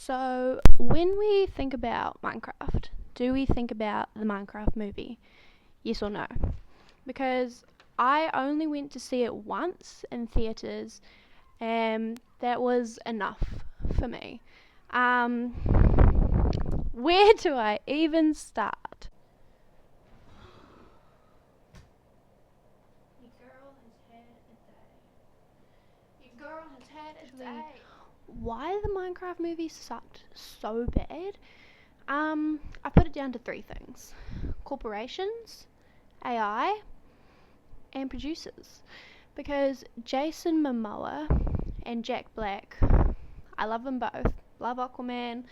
So, when we think about Minecraft, do we think about the Minecraft movie? Yes or no? Because I only went to see it once in theatres, and that was enough for me. Um, where do I even start? Your girl has had a day. Your girl has had a day. Why the Minecraft movie sucked so bad? I put it down to three things: corporations, AI, and producers. Because Jason Momoa and Jack Black, I love them both. Love Aquaman,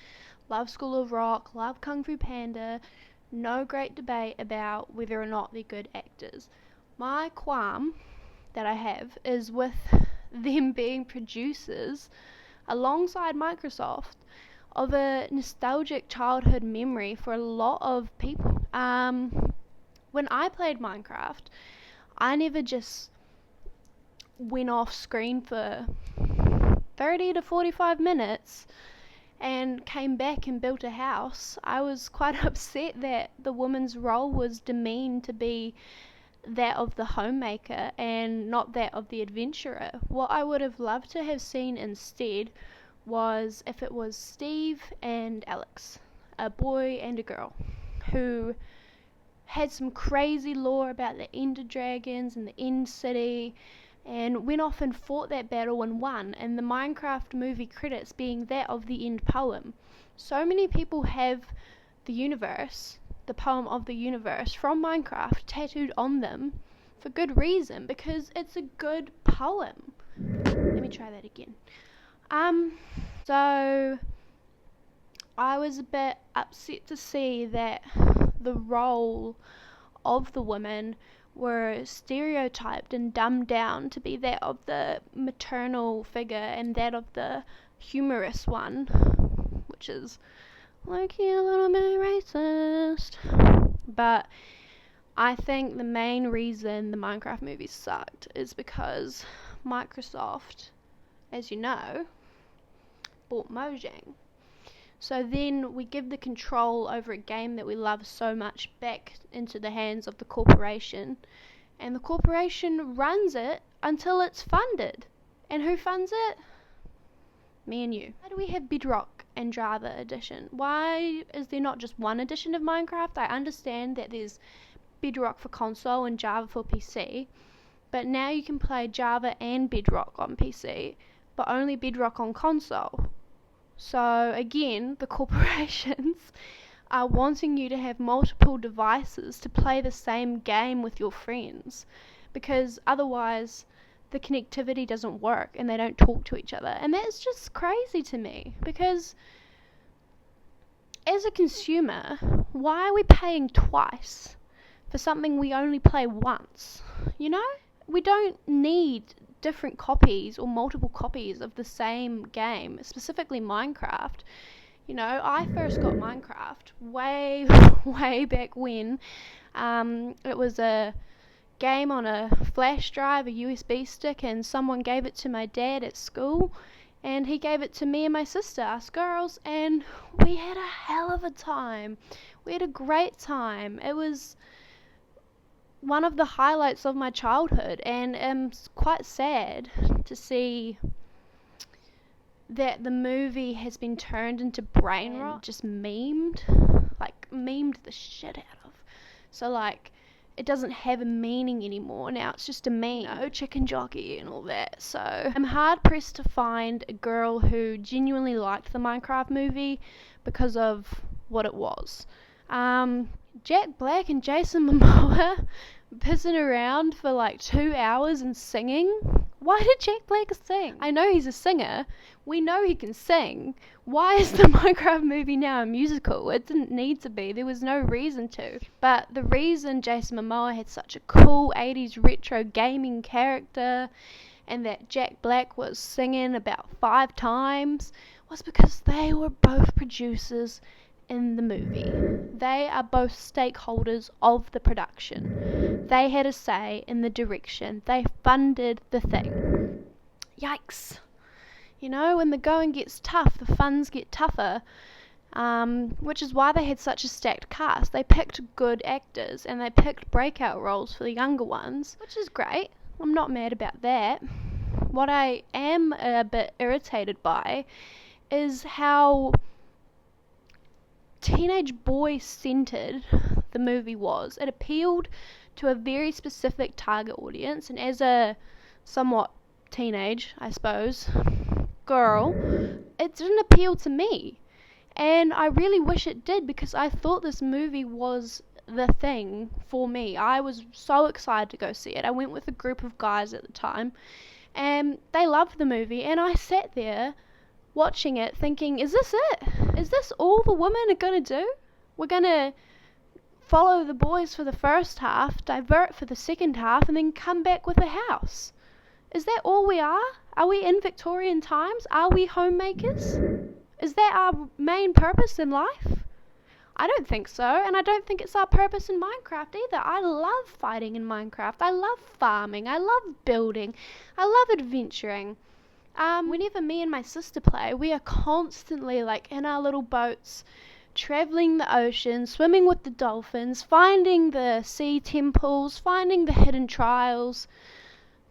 love School of Rock, love Kung Fu Panda. No great debate about whether or not they're good actors. My qualm that I have is with them being producers alongside Microsoft of a nostalgic childhood memory for a lot of people. When I played Minecraft, I never just went off screen for 30 to 45 minutes and came back and built a house. I was quite upset that the woman's role was demeaned to be that of the homemaker and not that of the adventurer. What I would have loved to have seen instead was if it was Steve and Alex, a boy and a girl, who had some crazy lore about the Ender Dragons and the End City, and went off and fought that battle and won, and the Minecraft movie credits being that of the end poem. So many people have the universe, the poem of the universe from Minecraft tattooed on them for good reason, because it's a good poem. Let me try that again. So I was a bit upset to see that the role of the women were stereotyped and dumbed down to be that of the maternal figure and that of the humorous one, which is low-key a little bit racist. But I think the main reason the Minecraft movie sucked is because Microsoft, as you know, bought Mojang. So then we give the control over a game that we love so much back into the hands of the corporation, and the corporation runs it until it's funded. And who funds it? Me and you. Why do we have Bedrock and Java edition? Why is there not just one edition of Minecraft? I understand that there's Bedrock for console and Java for PC, but now you can play Java and Bedrock on PC, but only Bedrock on console. So again, the corporations are wanting you to have multiple devices to play the same game with your friends, because otherwise the connectivity doesn't work and they don't talk to each other. And that's just crazy to me, because as a consumer, why are we paying twice for something we only play once? You know? We don't need different copies or multiple copies of the same game, specifically Minecraft. You know, I first got Minecraft way back when. It was a game on a flash drive, a USB stick, and someone gave it to my dad at school, and he gave it to me and my sister, us girls, and we had a hell of a time. We had a great time. It was one of the highlights of my childhood, and I'm quite sad to see that the movie has been turned into brainrot, just memed the shit out of. So like, it doesn't have a meaning anymore. Now it's just a meme, you know, chicken jockey and all that. So I'm hard pressed to find a girl who genuinely liked the Minecraft movie because of what it was. Jack Black and Jason Momoa pissing around for like 2 hours and singing. Why did Jack Black sing? I know he's a singer. We know he can sing. Why is the Minecraft movie now a musical? It didn't need to be. There was no reason to. But the reason Jason Momoa had such a cool 80s retro gaming character and that Jack Black was singing about 5 times was because they were both producers in the movie. They are both stakeholders of the production. They had a say in the direction. They funded the thing. Yikes. You know, when the going gets tough, the funds get tougher. Which is why they had such a stacked cast. They picked good actors and they picked breakout roles for the younger ones, which is great. I'm not mad about that. What I am a bit irritated by is how teenage boy-centered the movie was. It appealed to a very specific target audience, and as a somewhat teenage, I suppose, girl, it didn't appeal to me. And I really wish it did, because I thought this movie was the thing for me. I was so excited to go see it. I went with a group of guys at the time, and they loved the movie, and I sat there watching it thinking, is this it? Is this all the women are going to do? We're going to follow the boys for the first half, divert for the second half, and then come back with a house. Is that all we are? Are we in Victorian times? Are we homemakers? Is that our main purpose in life? I don't think so, and I don't think it's our purpose in Minecraft either. I love fighting in Minecraft. I love farming. I love building. I love adventuring. Whenever me and my sister play, we are constantly like in our little boats, travelling the ocean, swimming with the dolphins, finding the sea temples, finding the hidden trials.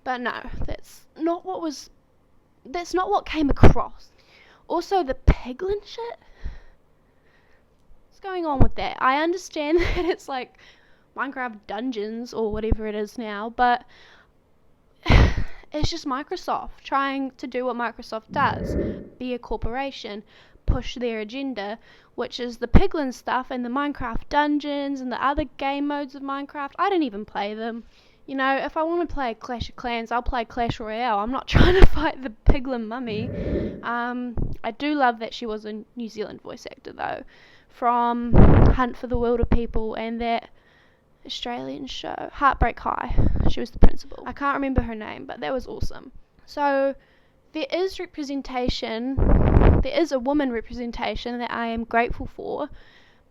But no, that's not what came across. Also, the piglin shit. What's going on with that? I understand that it's like Minecraft Dungeons or whatever it is now, but it's just Microsoft trying to do what Microsoft does. Be a corporation, push their agenda, which is the piglin stuff and the Minecraft Dungeons and the other game modes of Minecraft. I don't even play them. You know, if I want to play Clash of Clans, I'll play Clash Royale. I'm not trying to fight the piglin mummy. I do love that she was a New Zealand voice actor, though, from Hunt for the Wilder People and that Australian show, Heartbreak High. She was the principal. I can't remember her name, but that was awesome. So, there is representation. There is a woman representation that I am grateful for,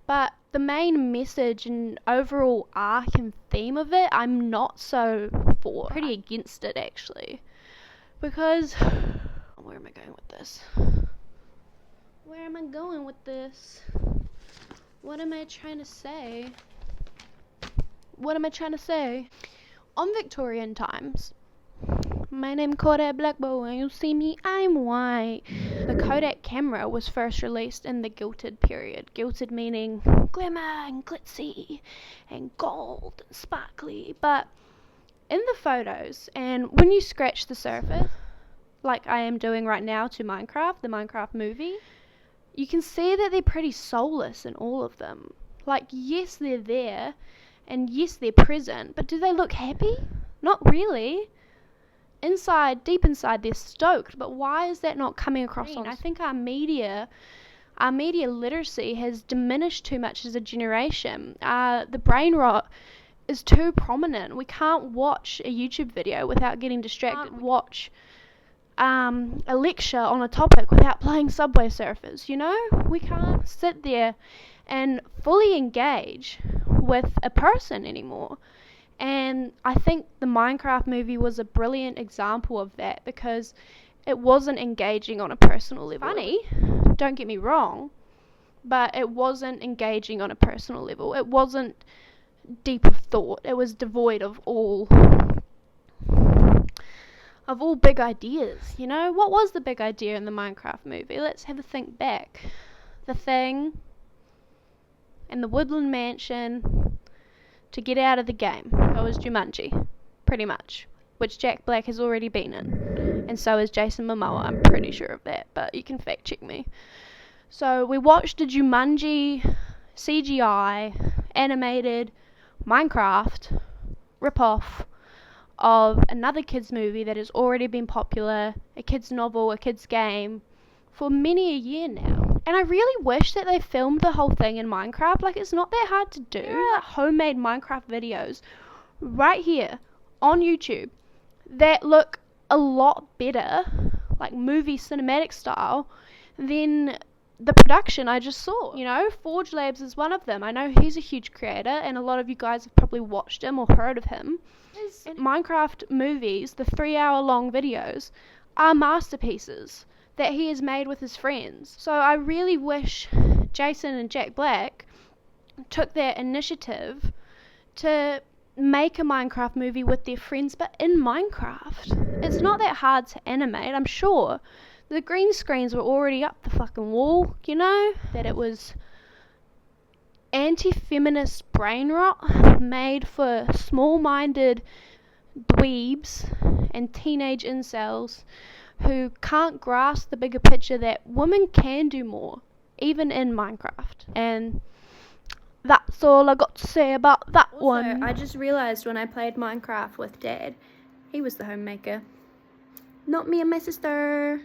but the main message and overall arc and theme of it, I'm not so for. Pretty against it, actually. Because, where am I going with this? Where am I going with this? What am I trying to say? On Victorian times, my name Kodak Black Boy, and you see me, I'm white. The Kodak camera was first released in the Gilded period. Gilded meaning glamour and glitzy and gold and sparkly. But in the photos, and when you scratch the surface, like I am doing right now to Minecraft, the Minecraft movie, you can see that they're pretty soulless in all of them. Like, yes, they're there, and yes, they're present, but do they look happy? Not really. Deep inside, they're stoked, but why is that not coming across on? I think our media literacy has diminished too much as a generation. The brain rot is too prominent. We can't watch a YouTube video without getting distracted. Watch a lecture on a topic without playing Subway Surfers, you know? We can't sit there and fully engage with a person anymore. And I think the Minecraft movie was a brilliant example of that, because it wasn't engaging on a personal level. Funny, don't get me wrong, but it wasn't engaging on a personal level. It wasn't deep of thought. It was devoid of all big ideas, you know? What was the big idea in the Minecraft movie? Let's have a think back. The Thing and the Woodland Mansion to get out of the game. That was Jumanji, pretty much, which Jack Black has already been in, and so is Jason Momoa. I'm pretty sure of that, but you can fact check me. So we watched a Jumanji CGI animated Minecraft ripoff of another kids movie that has already been popular, a kids novel, a kids game, for many a year now. And I really wish that they filmed the whole thing in Minecraft. Like, it's not that hard to do. There are homemade Minecraft videos right here on YouTube that look a lot better, like movie cinematic style, than the production I just saw. You know, Forge Labs is one of them. I know he's a huge creator, and a lot of you guys have probably watched him or heard of him. And Minecraft movies, the 3-hour long videos, are masterpieces. that he has made with his friends. So I really wish Jason and Jack Black took that initiative to make a Minecraft movie with their friends, but in Minecraft. It's not that hard to animate, I'm sure. The green screens were already up the fucking wall, you know? That it was anti-feminist brain rot made for small-minded dweebs and teenage incels who can't grasp the bigger picture that women can do more, even in Minecraft. And that's all I got to say about that one. I just realised when I played Minecraft with Dad, he was the homemaker, not me and my sister.